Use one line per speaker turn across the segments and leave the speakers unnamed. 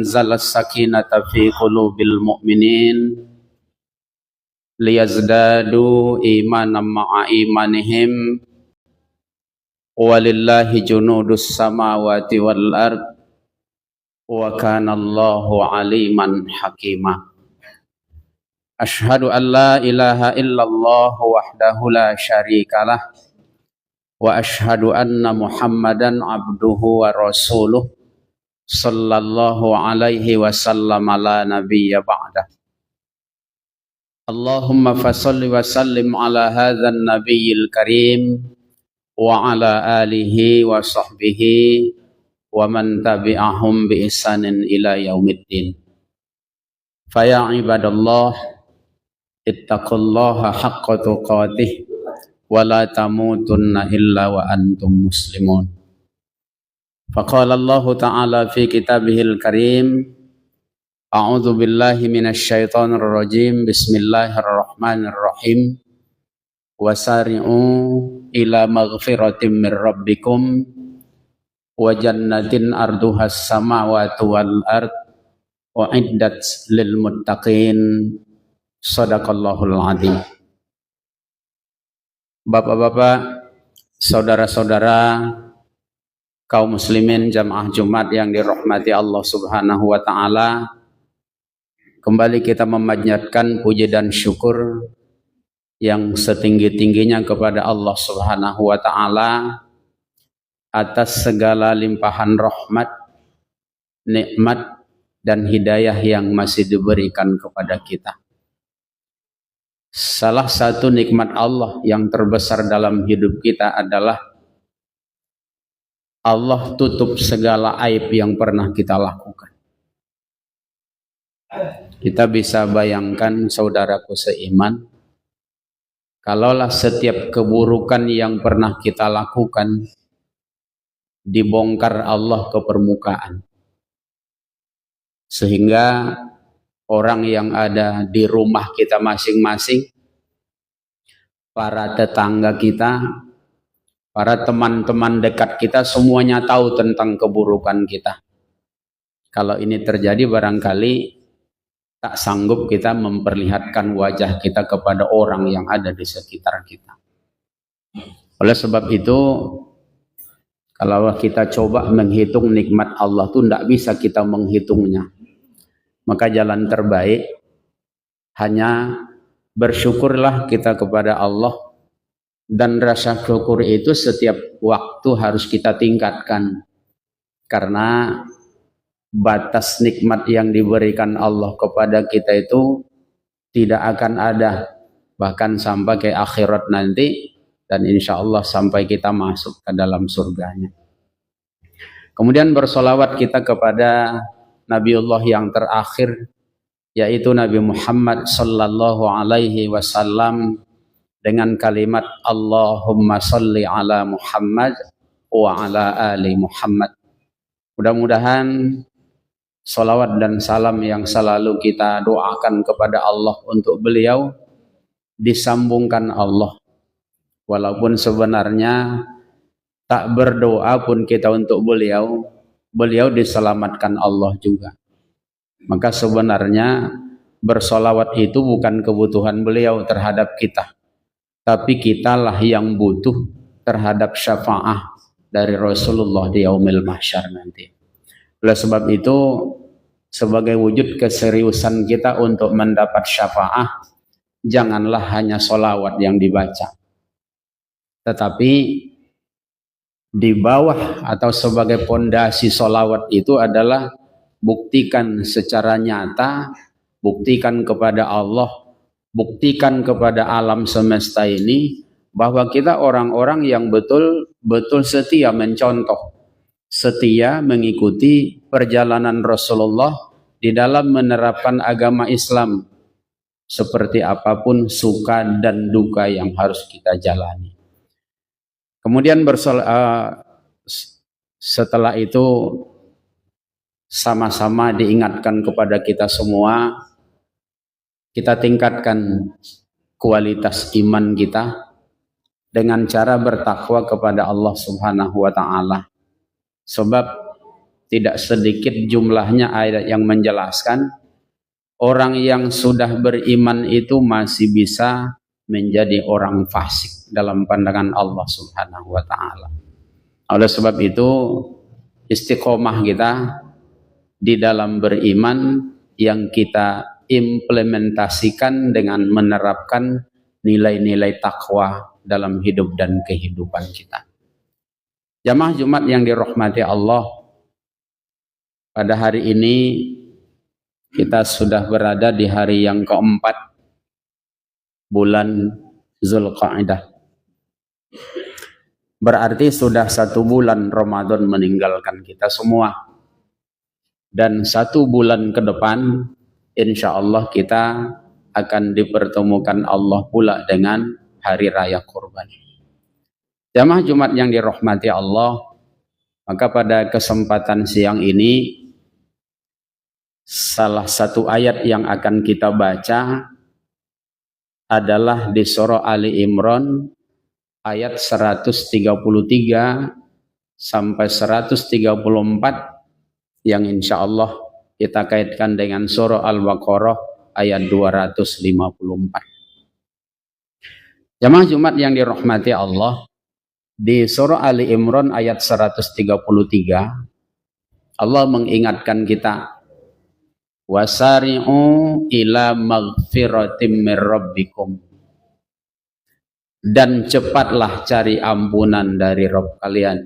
anzalas sakinata fi qulubil mu'minin liyazdadu imanan ma'a imanihim walillahi junudus samawati wal ard wa kana Allahu aliman hakima. Ashhadu an la ilaha illallah wahdahu la syarikalah wa ashhadu anna Muhammadan abduhu wa rasuluh sallallahu alaihi wasallam ala nabiyya ba'dah. Allahumma fasalli wa sallim ala hadzal nabiyil karim wa ala alihi wa sahbihi wa man tabi'ahum bi ihsanin ila yaumiddin. Fa ya ibadallah ittaqullaha haqqa tuqatih wa la tamutunna illa wa antum muslimun. Faqala Allah ta'ala fi kitabihil karim, a'udzu billahi minasyaitonir rajim, bismillahirrahmanirrahim, wasari'u ila maghfiratin mir rabbikum wa jannatin arduhas samawati wal ard wa iddat lil muttaqin. Shadaqallahul adzim. Bapak-bapak, saudara-saudara kaum muslimin jamaah Jumat yang dirahmati Allah Subhanahu wa taala, kembali kita memanjatkan puji dan syukur yang setinggi-tingginya kepada Allah Subhanahu wa taala atas segala limpahan rahmat, nikmat dan hidayah yang masih diberikan kepada kita. Salah satu nikmat Allah yang terbesar dalam hidup kita adalah Allah tutup segala aib yang pernah kita lakukan. Kita bisa bayangkan, saudaraku seiman, kalaulah setiap keburukan yang pernah kita lakukan dibongkar Allah ke permukaan, sehingga orang yang ada di rumah kita masing-masing, para tetangga kita, para teman-teman dekat kita, semuanya tahu tentang keburukan kita. Kalau ini terjadi, barangkali tak sanggup kita memperlihatkan wajah kita kepada orang yang ada di sekitar kita. Oleh sebab itu, kalau kita coba menghitung nikmat Allah itu tidak bisa kita menghitungnya. Maka jalan terbaik hanya bersyukurlah kita kepada Allah, dan rasa syukur itu setiap waktu harus kita tingkatkan, karena batas nikmat yang diberikan Allah kepada kita itu tidak akan ada bahkan sampai ke akhirat nanti, dan insya Allah sampai kita masuk ke dalam surganya. Kemudian bersolawat kita kepada Nabiullah yang terakhir, yaitu Nabi Muhammad sallallahu alaihi wasallam, dengan kalimat Allahumma salli ala Muhammad wa ala ali Muhammad. Mudah-mudahan salawat dan salam yang selalu kita doakan kepada Allah untuk beliau disambungkan Allah. Walaupun sebenarnya tak berdoa pun kita untuk beliau, beliau diselamatkan Allah juga. Maka sebenarnya bersolawat itu bukan kebutuhan beliau terhadap kita, tapi kitalah yang butuh terhadap syafaah dari Rasulullah di yaumil mahsyar nanti. Oleh sebab itu, sebagai wujud keseriusan kita untuk mendapat syafaah, janganlah hanya solawat yang dibaca, tetapi di bawah atau sebagai pondasi solawat itu adalah buktikan secara nyata, buktikan kepada Allah, buktikan kepada alam semesta ini bahwa kita orang-orang yang betul-betul setia mencontoh, setia mengikuti perjalanan Rasulullah di dalam menerapkan agama Islam, seperti apapun suka dan duka yang harus kita jalani. Kemudian setelah itu sama-sama diingatkan kepada kita semua, kita tingkatkan kualitas iman kita dengan cara bertakwa kepada Allah Subhanahu wa taala. Sebab tidak sedikit jumlahnya ayat yang menjelaskan orang yang sudah beriman itu masih bisa menjadi orang fasik dalam pandangan Allah Subhanahu wa taala. Oleh sebab itu istiqomah kita di dalam beriman yang kita implementasikan dengan menerapkan nilai-nilai takwa dalam hidup dan kehidupan kita. Jamaah Jumat yang dirahmati Allah, pada hari ini kita sudah berada di hari yang keempat bulan Zulqa'dah. Berarti sudah 1 bulan Ramadan meninggalkan kita semua. Dan 1 bulan ke depan, insya Allah kita akan dipertemukan Allah pula dengan hari raya kurban. Jamaah Jumat yang dirahmati Allah, maka pada kesempatan siang ini, salah satu ayat yang akan kita baca adalah di surah Ali Imran ayat 133 sampai 134 yang insya Allah kita kaitkan dengan surah Al-Baqarah ayat 254. Jamaah Jumat yang dirahmati Allah, di surah Ali Imran ayat 133 Allah mengingatkan kita, wasari'u ila maghfiratim mir rabbikum, dan cepatlah cari ampunan dari Rabb kalian.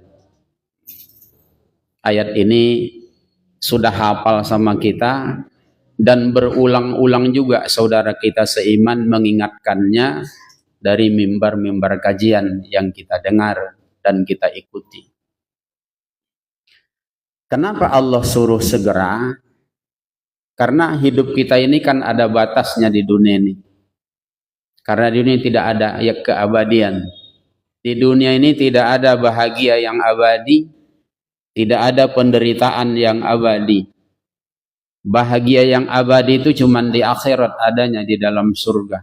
Ayat ini sudah hafal sama kita dan berulang-ulang juga saudara kita seiman mengingatkannya dari mimbar-mimbar kajian yang kita dengar dan kita ikuti. Kenapa Allah suruh segera? Karena hidup kita ini kan ada batasnya di dunia ini. Karena di dunia tidak ada ya keabadian. Di dunia ini tidak ada bahagia yang abadi, tidak ada penderitaan yang abadi. Bahagia yang abadi itu cuma di akhirat, adanya di dalam surga.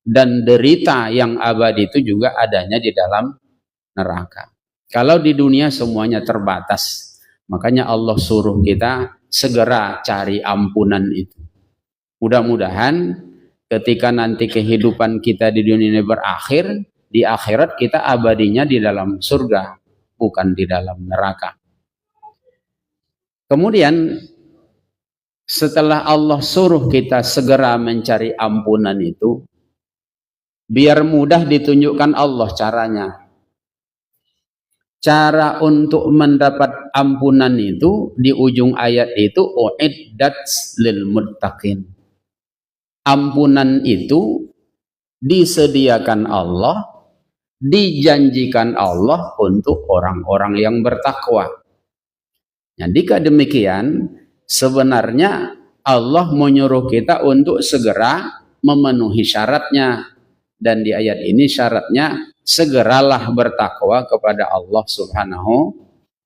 Dan derita yang abadi itu juga adanya di dalam neraka. Kalau di dunia semuanya terbatas. Makanya Allah suruh kita segera cari ampunan itu. Mudah-mudahan ketika nanti kehidupan kita di dunia ini berakhir, di akhirat kita abadinya di dalam surga, bukan di dalam neraka. Kemudian setelah Allah suruh kita segera mencari ampunan itu, biar mudah ditunjukkan Allah caranya. Cara untuk mendapat ampunan itu di ujung ayat itu uiddat lil muttaqin. Ampunan itu disediakan Allah, dijanjikan Allah untuk orang-orang yang bertakwa. Nah, jika demikian, sebenarnya Allah menyuruh kita untuk segera memenuhi syaratnya. Dan di ayat ini syaratnya segeralah bertakwa kepada Allah Subhanahu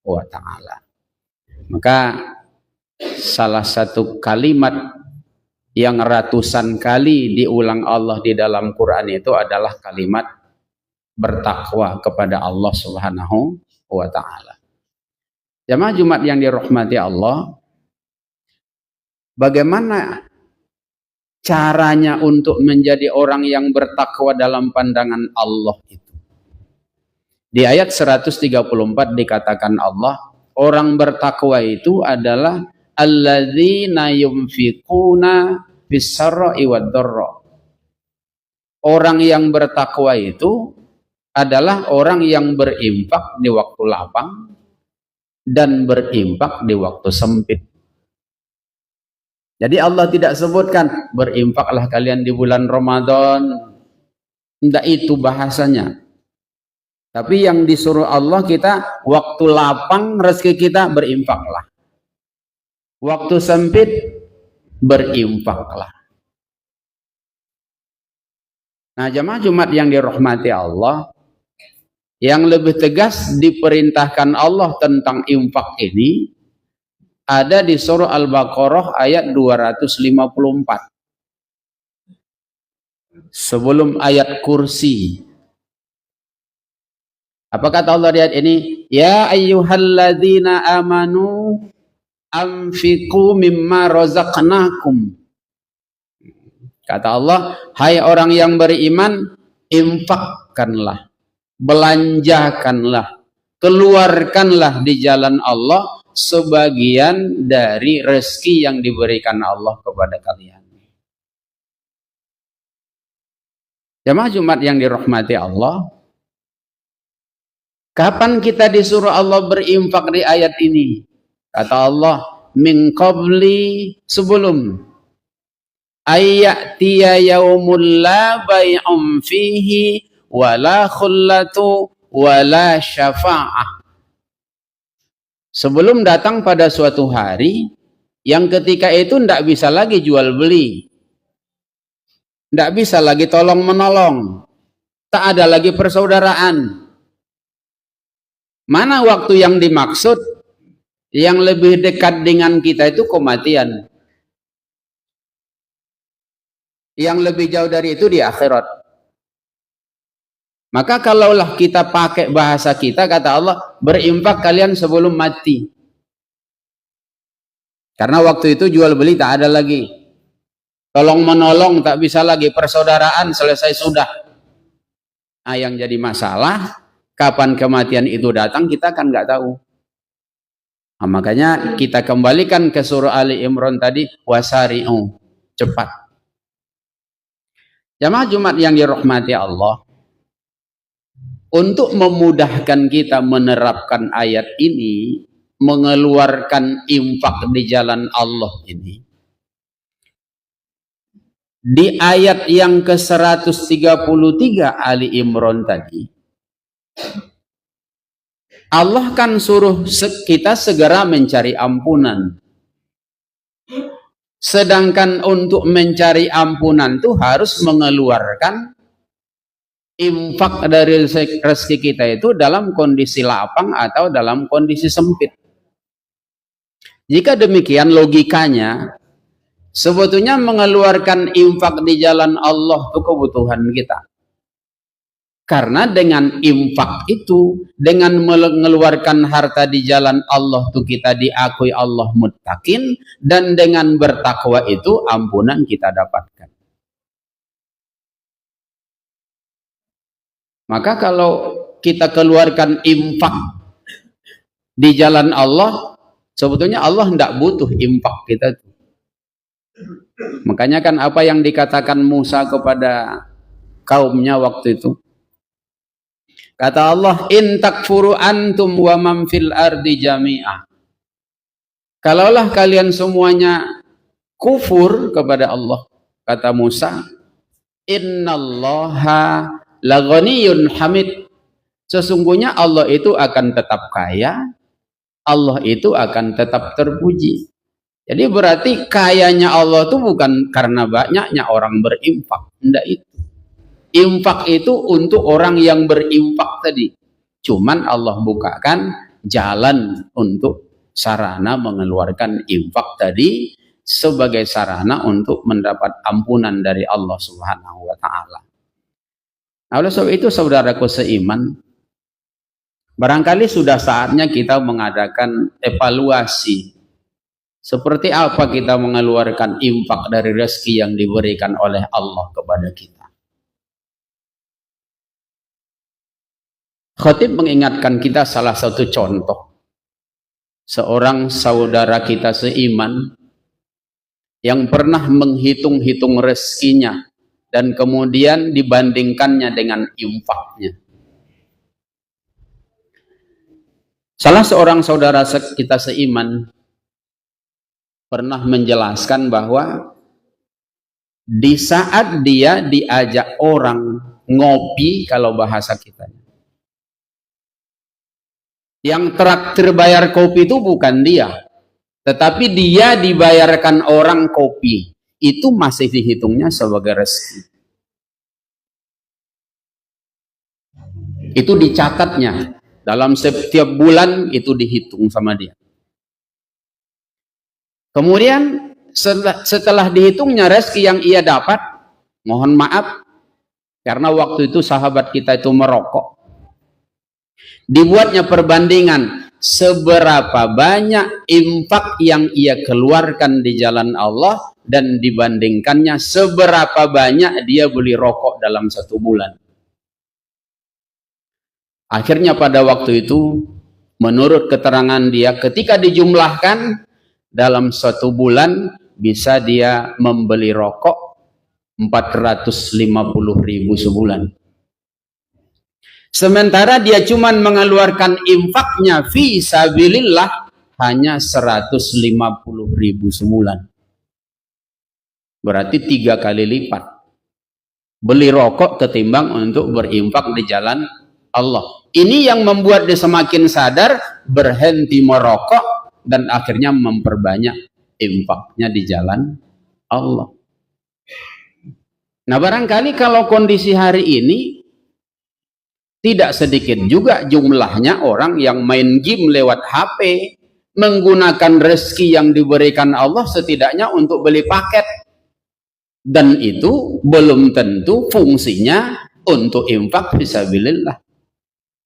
wa ta'ala. Maka salah satu kalimat yang ratusan kali diulang Allah di dalam Quran itu adalah kalimat bertakwa kepada Allah Subhanahu wa ta'ala. Jamaah Jumat yang dirahmati Allah, bagaimana caranya untuk menjadi orang yang bertakwa dalam pandangan Allah itu? Di ayat 134 dikatakan Allah, orang bertakwa itu adalah alladzina yunfiquna fis-sarra'i wad-dharra. Orang yang bertakwa itu adalah orang yang berinfak di waktu lapang dan berinfak di waktu sempit. Jadi Allah tidak sebutkan berinfaklah kalian di bulan Ramadan. Tidak itu bahasanya. Tapi yang disuruh Allah kita waktu lapang rezeki kita berinfaklah. Waktu sempit berinfaklah. Nah, jamaah Jumat yang dirahmati Allah, yang lebih tegas diperintahkan Allah tentang infak ini ada di surah Al-Baqarah ayat 254. Sebelum ayat kursi. Apa kata Allah di ayat ini? Ya ayyuhalladzina amanu anfiqu mimma razaqnakum. Kata Allah, hai orang yang beriman, infakkanlah, belanjakanlah, keluarkanlah di jalan Allah sebagian dari rezeki yang diberikan Allah kepada kalian. Jamaah Jumat yang dirahmati Allah, kapan kita disuruh Allah berinfak di ayat ini? Kata Allah, min qabli, sebelum ayyatiya yaumul la bay'um fihi wala khullatu wala syafa'ah. Sebelum datang pada suatu hari yang ketika itu tidak bisa lagi jual beli, tidak bisa lagi tolong menolong, tak ada lagi persaudaraan. Mana waktu yang dimaksud? Yang lebih dekat dengan kita itu kematian. Yang lebih jauh dari itu di akhirat. Maka kalaulah kita pakai bahasa kita, kata Allah, berinfak kalian sebelum mati. Karena waktu itu jual beli tak ada lagi. Tolong menolong tak bisa lagi, persaudaraan selesai sudah. Nah, yang jadi masalah, kapan kematian itu datang kita kan nggak tahu. Nah, makanya kita kembalikan ke surah Ali Imran tadi, wasari'u, cepat. Jamaah Jumat yang dirahmati Allah, untuk memudahkan kita menerapkan ayat ini, mengeluarkan infak di jalan Allah ini, di ayat yang ke-133 Ali Imran tadi, Allah kan suruh kita segera mencari ampunan. Sedangkan untuk mencari ampunan itu harus mengeluarkan infak dari rezeki kita itu dalam kondisi lapang atau dalam kondisi sempit. Jika demikian logikanya, sebetulnya mengeluarkan infak di jalan Allah itu kebutuhan kita. Karena dengan infak itu, dengan mengeluarkan harta di jalan Allah itu kita diakui Allah muttaqin, dan dengan bertakwa itu ampunan kita dapatkan. Maka kalau kita keluarkan infak di jalan Allah, sebetulnya Allah tidak butuh infak kita. Makanya kan apa yang dikatakan Musa kepada kaumnya waktu itu, kata Allah, in takfuru antum wa man fil ardi jami'ah. Kalaulah kalian semuanya kufur kepada Allah, kata Musa, innallaha laghaniyun hamid. Sesungguhnya Allah itu akan tetap kaya, Allah itu akan tetap terpuji. Jadi berarti kayanya Allah itu bukan karena banyaknya orang berinfak, enggak itu. Infak itu untuk orang yang berinfak tadi. Cuman Allah bukakan jalan untuk sarana mengeluarkan infak tadi sebagai sarana untuk mendapat ampunan dari Allah Subhanahu wa taala. Nah, oleh sebab itu saudaraku seiman, barangkali sudah saatnya kita mengadakan evaluasi. Seperti apa kita mengeluarkan infak dari rezeki yang diberikan oleh Allah kepada kita. Khatib mengingatkan kita salah satu contoh. Seorang saudara kita seiman yang pernah menghitung-hitung rezekinya dan kemudian dibandingkannya dengan infaknya. Salah seorang saudara kita seiman pernah menjelaskan bahwa di saat dia diajak orang ngopi, kalau bahasa kita, yang traktir bayar kopi itu bukan dia, tetapi dia dibayarkan orang kopi, itu masih dihitungnya sebagai rezeki. Itu dicatatnya dalam setiap bulan, itu dihitung sama dia. Kemudian setelah dihitungnya rezeki yang ia dapat, mohon maaf karena waktu itu sahabat kita itu merokok, dibuatnya perbandingan seberapa banyak infak yang ia keluarkan di jalan Allah dan dibandingkannya seberapa banyak dia beli rokok dalam 1 bulan. Akhirnya pada waktu itu, menurut keterangan dia, ketika dijumlahkan dalam 1 bulan bisa dia membeli rokok 450.000 sebulan. Sementara dia cuma mengeluarkan infaknya fi sabilillah hanya 150.000 sebulan. Berarti 3 kali lipat beli rokok ketimbang untuk berinfak di jalan Allah. Ini yang membuat dia semakin sadar, berhenti merokok dan akhirnya memperbanyak infaknya di jalan Allah. Nah, barangkali kalau kondisi hari ini tidak sedikit juga jumlahnya orang yang main game lewat HP, menggunakan rezeki yang diberikan Allah setidaknya untuk beli paket, dan itu belum tentu fungsinya untuk infak fisabilillah.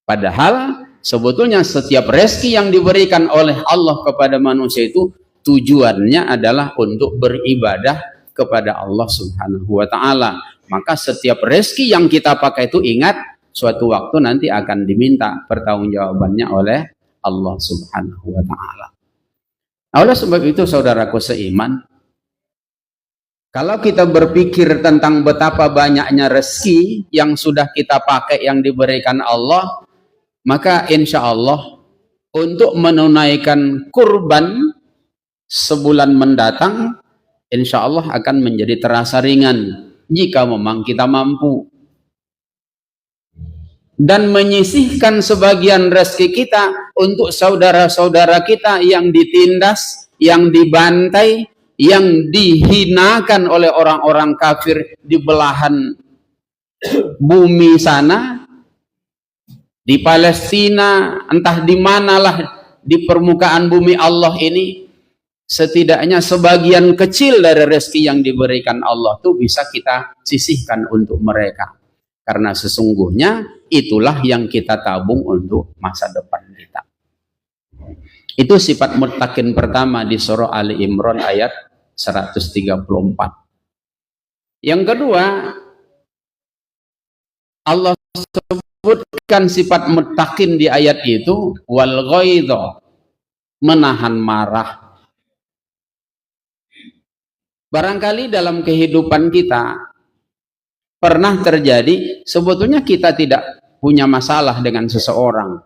Padahal sebetulnya setiap rezeki yang diberikan oleh Allah kepada manusia itu tujuannya adalah untuk beribadah kepada Allah Subhanahu wa ta'ala. Maka setiap rezeki yang kita pakai itu, ingat, suatu waktu nanti akan diminta pertanggungjawabannya oleh Allah Subhanahu wa ta'ala. Oleh sebab itu, saudaraku seiman, kalau kita berpikir tentang betapa banyaknya rezeki yang sudah kita pakai yang diberikan Allah, maka insya Allah untuk menunaikan kurban sebulan mendatang, insya Allah akan menjadi terasa ringan jika memang kita mampu. Dan menyisihkan sebagian rezeki kita untuk saudara-saudara kita yang ditindas, yang dibantai, yang dihinakan oleh orang-orang kafir di belahan bumi sana, di Palestina, entah di manalah di permukaan bumi Allah ini. Setidaknya sebagian kecil dari rezeki yang diberikan Allah itu bisa kita sisihkan untuk mereka, karena sesungguhnya itulah yang kita tabung untuk masa depan kita. Itu sifat muttaqin pertama di surah Ali Imran ayat 134. Yang kedua, Allah sebutkan sifat muttaqin di ayat itu, wal ghaidha, menahan marah. Barangkali dalam kehidupan kita pernah terjadi, sebetulnya kita tidak punya masalah dengan seseorang,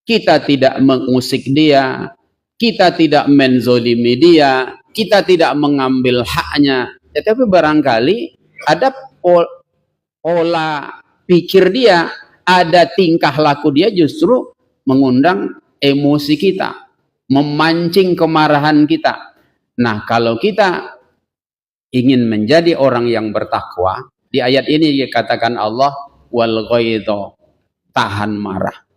kita tidak mengusik dia, kita tidak menzolimi dia, kita tidak mengambil haknya, tetapi barangkali ada pola pikir dia, ada tingkah laku dia justru mengundang emosi kita, memancing kemarahan kita. Nah, kalau kita ingin menjadi orang yang bertakwa, di ayat ini dikatakan Allah, wal ghaidha, tahan marah.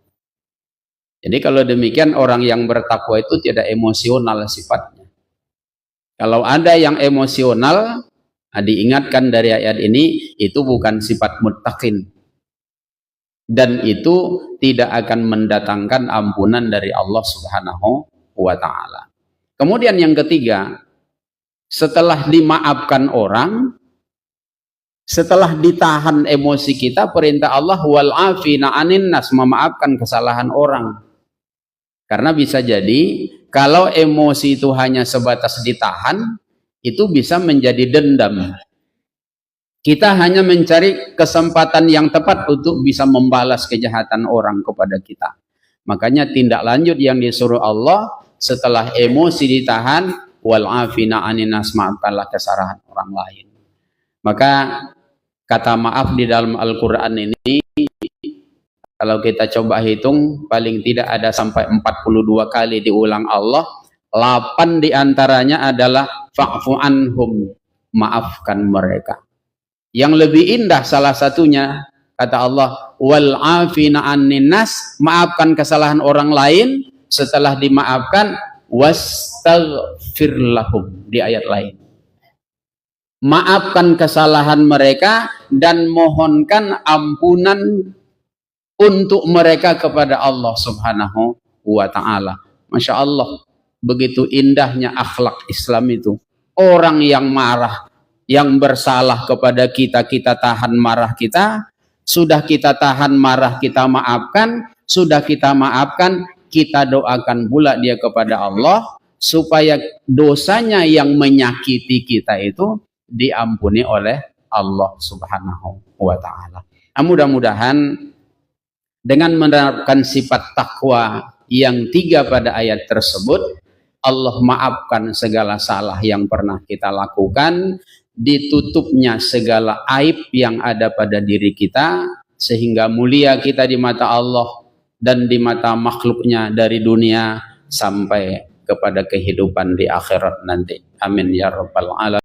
Jadi kalau demikian, orang yang bertakwa itu tidak emosional sifatnya. Kalau ada yang emosional, diingatkan dari ayat ini, itu bukan sifat muttaqin, dan itu tidak akan mendatangkan ampunan dari Allah Subhanahu wa ta'ala. Kemudian yang ketiga, setelah dimaafkan orang, setelah ditahan emosi kita, perintah Allah wal afina anin nas, memaafkan kesalahan orang. Karena bisa jadi kalau emosi itu hanya sebatas ditahan, itu bisa menjadi dendam. Kita hanya mencari kesempatan yang tepat untuk bisa membalas kejahatan orang kepada kita. Makanya tindak lanjut yang disuruh Allah setelah emosi ditahan, wal afina anin nas, maafkanlah kesalahan orang lain. Maka kata maaf di dalam Al-Quran ini, kalau kita coba hitung, paling tidak ada sampai 42 kali diulang Allah. 8 diantaranya adalah fa'fu anhum, maafkan mereka. Yang lebih indah salah satunya, kata Allah, wal afina anin nas, maafkan kesalahan orang lain. Setelah dimaafkan, wastaghfir lahum, di ayat lain, maafkan kesalahan mereka dan mohonkan ampunan untuk mereka kepada Allah Subhanahu wa ta'ala. Masya Allah, begitu indahnya akhlak Islam itu. Orang yang marah, yang bersalah kepada kita, kita tahan marah kita. Sudah kita tahan marah, kita maafkan. Sudah kita maafkan, kita doakan pula dia kepada Allah, supaya dosanya yang menyakiti kita itu diampuni oleh Allah subhanahu wa ta'ala. Mudah-mudahan dengan menerapkan sifat takwa yang 3 pada ayat tersebut, Allah maafkan segala salah yang pernah kita lakukan, ditutupnya segala aib yang ada pada diri kita, sehingga mulia kita di mata Allah dan di mata makhluknya dari dunia sampai kepada kehidupan di akhirat nanti. Amin ya rabbal alamin.